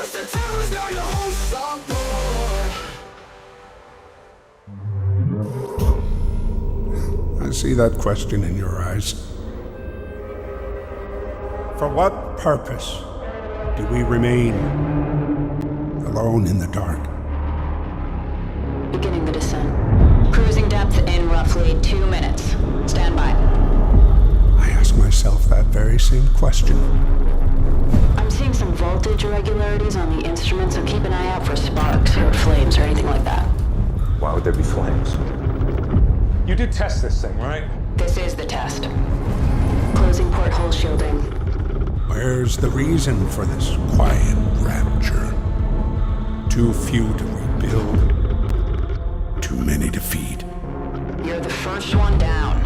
Push the terrors down your own song door. I see that question in your eyes. For what purpose do we remain alone in the dark? Beginning the descent. Cruising depth in roughly 2 minutes. Stand by. I ask myself that very same question. I'm seeing some voltage irregularities on the instrument, so keep an eye out for sparks or flames or anything like that. Why would there be flames? You did test this thing, right? This is the test. Closing porthole shielding. Where's the reason for this quiet rapture? Too few to rebuild, too many to feed. You're the first one down.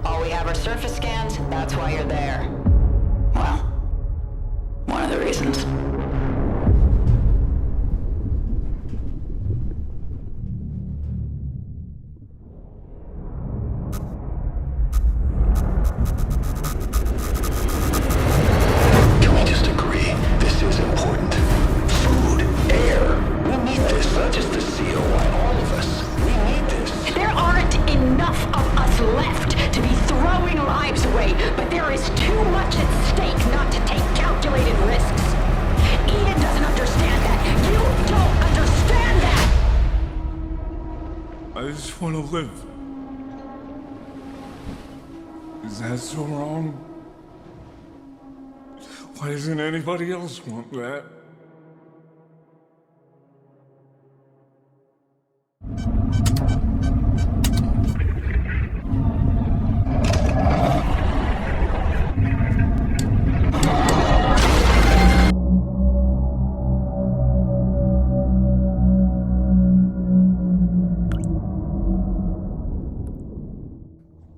All we have are surface scans, that's why you're there. Well, one of the reasons. Can we just agree this is important? Food, air. We need this, not just the COI, all of us. We need this. There aren't enough of us left to be throwing lives away, but there is too much at stake not to take calculated risks. Eden doesn't understand that. You don't understand that! I just want to live. Is that so wrong? Why doesn't anybody else want that?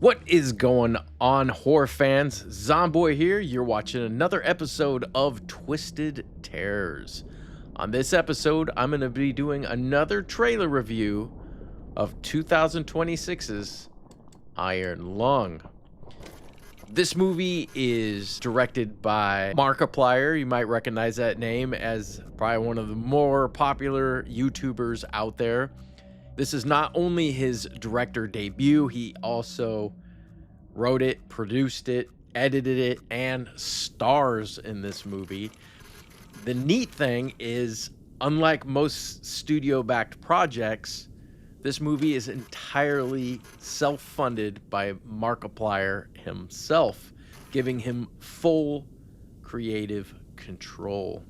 What is going on, horror fans? Zomboy here. You're watching another episode of Twisted Terrors. On this episode, I'm going to be doing another trailer review of 2026's Iron Lung. This movie is directed by Markiplier. You might recognize that name as probably one of the more popular YouTubers out there. This is not only his director debut, he also wrote it, produced it, edited it, and stars in this movie. The neat thing is, unlike most studio-backed projects, this movie is entirely self-funded by Markiplier himself, giving him full creative control.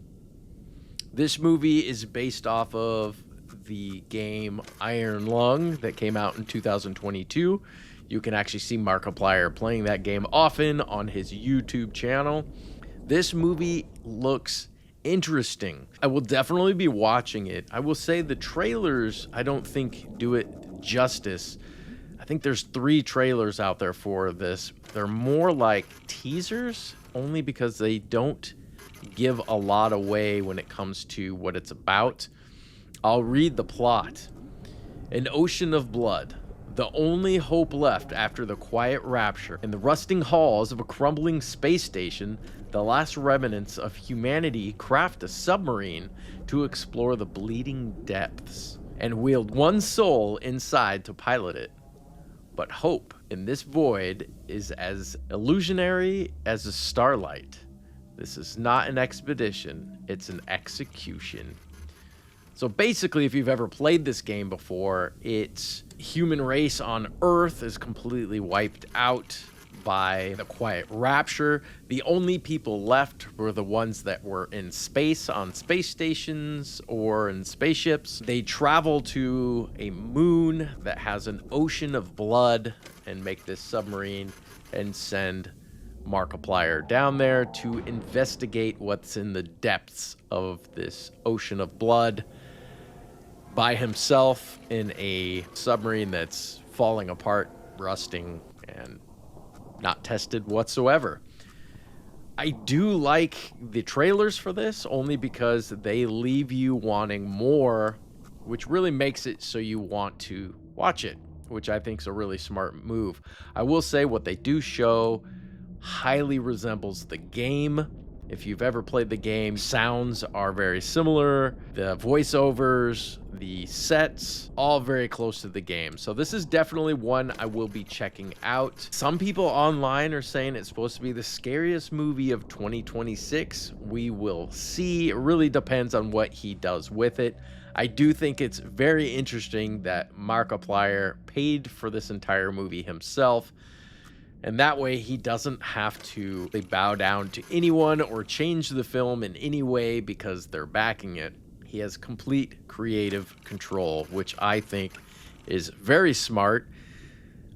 This movie is based off of the game Iron Lung that came out in 2022. You can actually see Markiplier playing that game often on his YouTube channel. This movie looks interesting. I will definitely be watching it. I will say the trailers, I don't think do it justice. I think there's 3 trailers out there for this. They're more like teasers, only because they don't give a lot away when it comes to what it's about. I'll read the plot. An ocean of blood, the only hope left after the quiet rapture. In the rusting halls of a crumbling space station, the last remnants of humanity craft a submarine to explore the bleeding depths and wield one soul inside to pilot it. But hope in this void is as illusionary as a starlight. This is not an expedition, it's an execution. So basically, if you've ever played this game before, its human race on Earth is completely wiped out by the quiet rapture. The only people left were the ones that were in space, on space stations or in spaceships. They travel to a moon that has an ocean of blood and make this submarine and send Markiplier down there to investigate what's in the depths of this ocean of blood by himself in a submarine that's falling apart, rusting, and not tested whatsoever. I do like the trailers for this only because they leave you wanting more, which really makes it so you want to watch it, which I think is a really smart move. I will say what they do show highly resembles the game. If you've ever played the game, sounds are very similar. The voiceovers, the sets, all very close to the game. So this is definitely one I will be checking out. Some people online are saying it's supposed to be the scariest movie of 2026. We will see. It really depends on what he does with it. I do think it's very interesting that Markiplier paid for this entire movie himself. And that way he doesn't have to bow down to anyone or change the film in any way because they're backing it. He has complete creative control, which I think is very smart.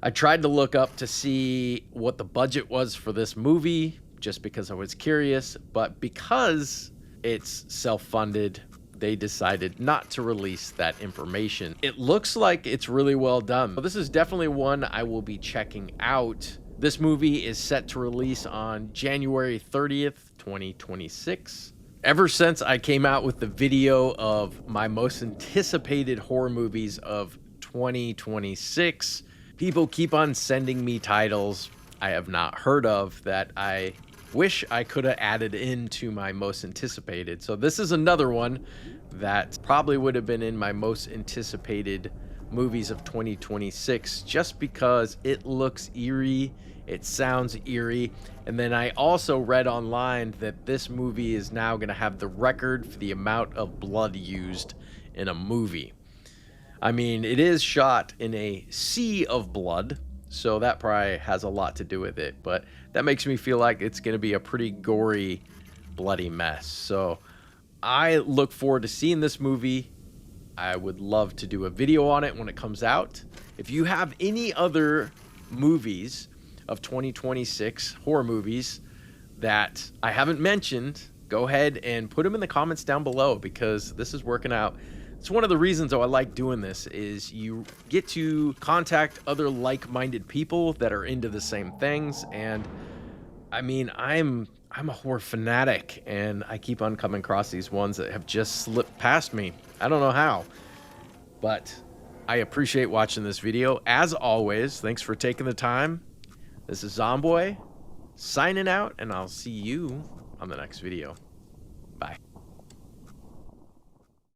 I tried to look up to see what the budget was for this movie just because I was curious, but because it's self-funded, they decided not to release that information. It looks like it's really well done. This is definitely one I will be checking out. This movie is set to release on January 30th, 2026. Ever since I came out with the video of my most anticipated horror movies of 2026, people keep on sending me titles I have not heard of that I wish I could have added into my most anticipated. So this is another one that probably would have been in my most anticipated movies of 2026 just because it looks eerie, it sounds eerie, and then I also read online that this movie is now going to have the record for the amount of blood used in a movie. I mean, it is shot in a sea of blood, so that probably has a lot to do with it, but that makes me feel like it's going to be a pretty gory, bloody mess. So I look forward to seeing this movie. I would love to do a video on it when it comes out. If you have any other movies of 2026, horror movies, that I haven't mentioned, go ahead and put them in the comments down below because this is working out. It's one of the reasons I like doing this is you get to contact other like-minded people that are into the same things. And I mean, I'm a horror fanatic and I keep on coming across these ones that have just slipped past me. I don't know how, but I appreciate watching this video. As always, thanks for taking the time. This is Zomboy signing out, and I'll see you on the next video.